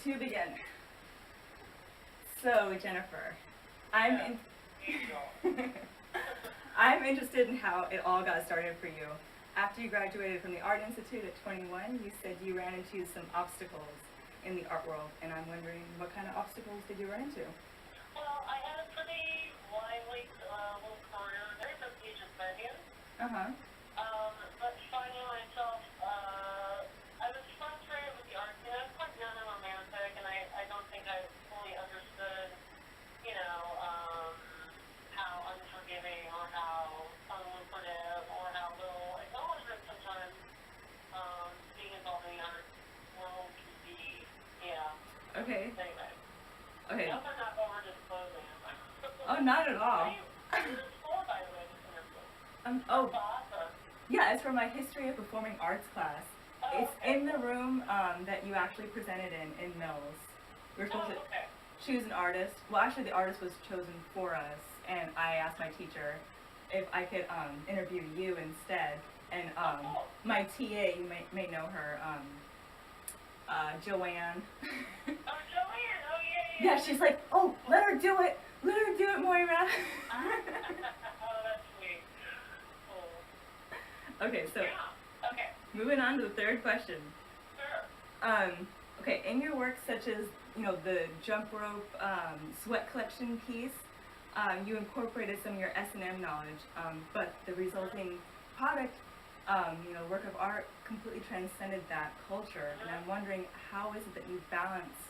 to begin. So, Jennifer, I'm I'm interested in how it all got started for you. After you graduated from the Art Institute at 21, you said you ran into some obstacles in the art world, and I'm wondering what kind of obstacles did you run into? Well, I had a pretty lively little career, very prestigious venue. Uh-huh. But finding myself, I was frustrated with the art scene. I was quite young and romantic, and I don't think I fully understood, you know, how unforgiving or how unlucrative or how little acknowledgement sometimes being involved in the art world can be, yeah. Okay. Anyway. Okay. I hope I'm not over disclosing it. Oh, not at all. What are you for, by the way, this semester? Oh, Awesome. yeah, it's for my History of Performing Arts class. Oh, It's okay. in the room that you actually presented in Mills. We were supposed to Okay. choose an artist. Well, actually, the artist was chosen for us, and I asked my teacher if I could interview you instead. And Cool. my TA, you may know her, Joanne. Oh, Joanne. Oh, yeah. Yeah, she's like, oh, let her do it. Let her do it, Moira. Oh, that's sweet. Cool. Okay, so Yeah. Okay. moving on to the third question. Sure. Okay, in your work, such as the jump rope sweat collection piece, you incorporated some of your S&M knowledge, but the resulting product, work of art completely transcended that culture. And I'm wondering, how is it that you balance,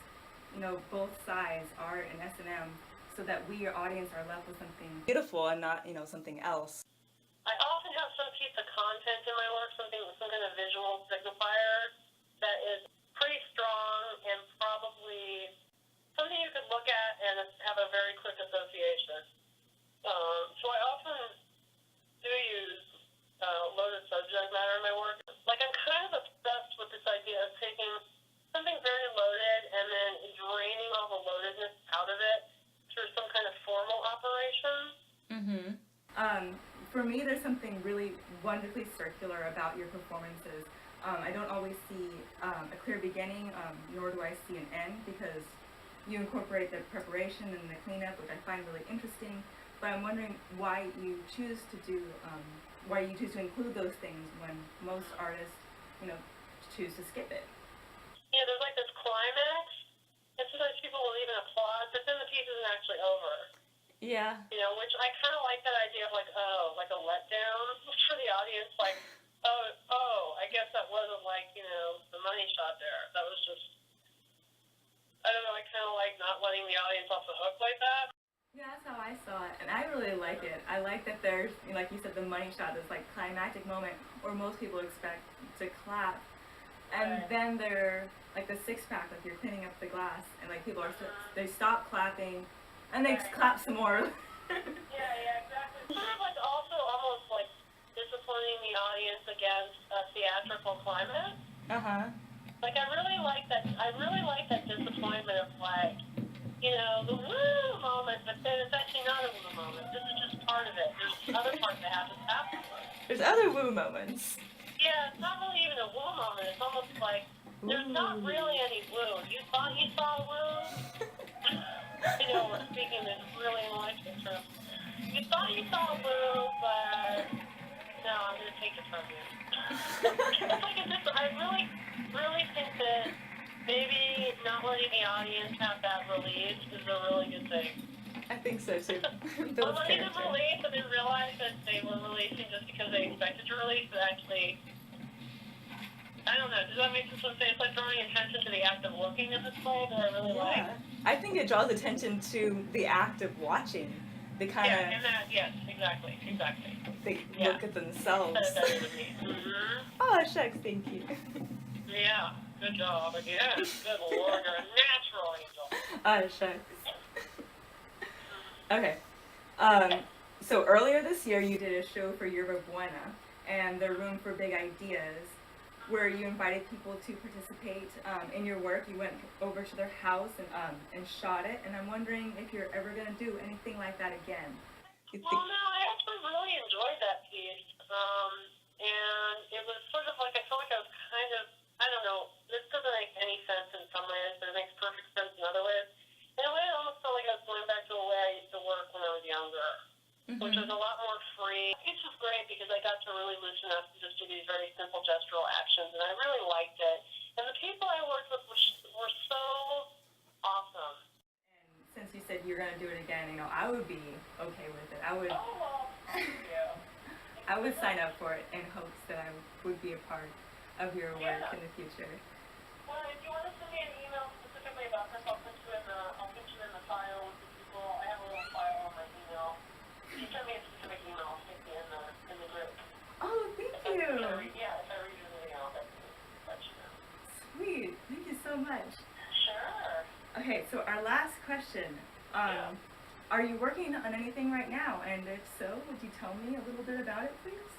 both sides, art and S&M, so that we, your audience, are left with something beautiful and not, something else? I often have some piece of content in my work, some kind of visual signifier that is pretty strong and probably something you could look at and have a very quick association. So I often do use loaded subject matter in my work. Like, I'm kind of obsessed with this idea of taking something very loaded and then draining all the loadedness out of it through some kind of formal operation. For me, there's something really wonderfully circular about your performances. I don't always see a clear beginning, nor do I see an end, because you incorporate the preparation and the cleanup, which I find really interesting. But I'm wondering why you choose to include those things when most artists, choose to skip it. Yeah, there's like this climax, and sometimes people will even applaud, but then the piece isn't actually over. Yeah. Which I kind of like that idea of like a letdown for the audience, like, I guess that wasn't like, the money shot there. That was just, I don't know, I kind of like not letting the audience off the hook like that. Yeah, that's how I saw it, and I really like it. I like that there's, like you said, the money shot, this like climactic moment where most people expect to clap, and then they're like the six-pack, like you're cleaning up the glass, and like people are, they stop clapping, and they clap some more. Yeah, exactly. Sort of like also almost like disciplining the audience against a theatrical climate. Like I really like that disappointment of like, the woo moment, but then it's actually not a woo moment. This is just part of it. There's other parts that happen afterwards. There's other woo moments. Yeah, it's not really even a woo moment. It's almost like there's not really any woo. You thought you saw woo? We're speaking this really intellectual term. You thought you saw woo, but no, I'm going to take it from you. I really, really think that maybe not letting the audience have that release is a really good thing. I think so too. But letting them release and then realize that they were releasing just because they expected to release, but actually, I don't know, does that make sense what I'm saying? It's like drawing attention to the act of looking at this play that I really like. I think it draws attention to the act of watching. They kind of... Yeah, and that, yes, exactly. They look at themselves. Oh, shucks, thank you. Yeah, good job again. Good Lord, you're a natural angel. Oh, shucks. Okay. So earlier this year, you did a show for Yerba Buena and the Room for Big Ideas, where you invited people to participate in your work. You went over to their house and shot it, and I'm wondering if you're ever going to do anything like that again. Well, no, I actually really enjoyed that piece, and it was sort of like, I felt like I was kind of, I don't know, this doesn't make any sense in some ways, but it makes perfect sense in other ways. In a way, I almost felt like I was going back to the way I used to work when I was younger, which was a lot more free. It's just great because I got to really loosen up and just do these very simple gestural actions, and I really liked it. And the people I worked with were so awesome. And since you said you're gonna do it again, you know, I would be okay with it. I would. Oh, well, thank you. I would sign up for it in hopes that I would be a part of your work in the future. Well, if you want to send me an email specifically about this, I'll put you in the file with the people. I have a little file on my email. If you send me a specific email, I'll stick you in the group. Oh, thank you. If I read your email, I'll let you know. Sweet. Thank you so much. Sure. Okay, so our last question. Are you working on anything right now? And if so, would you tell me a little bit about it, please?